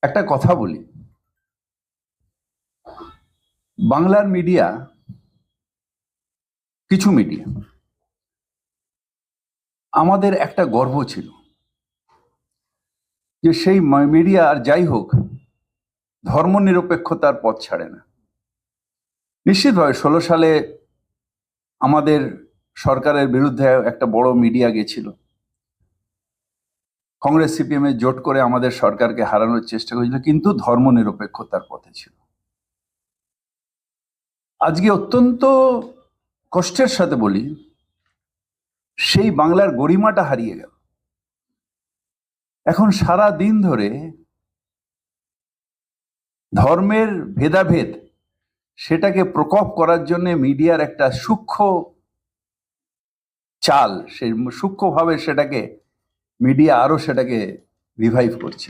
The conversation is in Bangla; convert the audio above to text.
একটা কথা বলি, বাংলার মিডিয়া, কিছু মিডিয়া, আমাদের একটা গর্ব ছিল যে সেই মিডিয়া আর যাই হোক ধর্মনিরপেক্ষতার পথ ছাড়ে না। নিশ্চিতভাবে 16 সালে আমাদের সরকারের বিরুদ্ধে একটা বড় মিডিয়া গেছিল, কংগ্রেস সিপিএম এর জোট করে আমাদের সরকারকে হারানোর চেষ্টা করেছিল, কিন্তু ধর্মনিরপেক্ষতার পথে ছিল। আজকে অত্যন্ত কষ্টের সাথে বলি, সেই বাংলার গরিমাটা হারিয়ে গেল। এখন সারা দিন ধরে ধর্মের ভেদাভেদ সেটাকে প্রকোপ করার জন্য মিডিয়ার একটা সূক্ষ্ম চাল, সেই সূক্ষ্মভাবে সেটাকে মিডিয়া আরো সেটাকে রিভাইভ করছে।